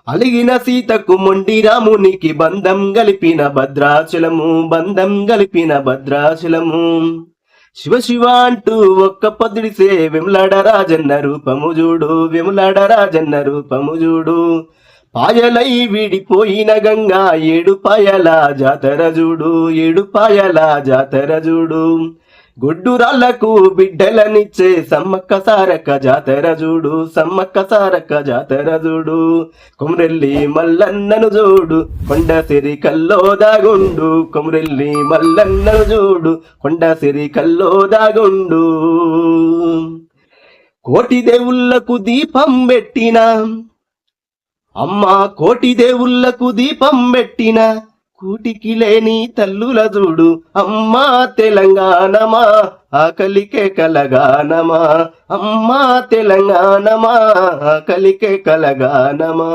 అలిగిన సీతకు మొండి రామునికి బంధం గలిపిన భద్రాచలము శివ శివ అంటూ ఒక్క పొద్దుడిసే వెములాడ రాజన్న రూపము చూడు పాయలై విడిపోయిన గంగా ఏడుపాయల జాతర చూడు గుడ్డురాళ్లకు బిడ్డలనిచ్చే సమ్మక్క సారక్క జాతర చూడు కొమరెల్లి మల్లన్నను చూడు కొండ సిరి కల్లో దాగుండు కొమరెల్లి మల్లన్నను చూడు కొండ సిరి కల్లో దాగుండు కోటి దేవుళ్ళకు దీపం పెట్టిన కోటి దేవుళ్ళకు దీపం పెట్టిన కూటికి లేని తల్లుల చూడు అమ్మా తెలంగాణమా ఆకలికే కలగానమా అమ్మా తెలంగాణమా ఆకలికే కలగానమా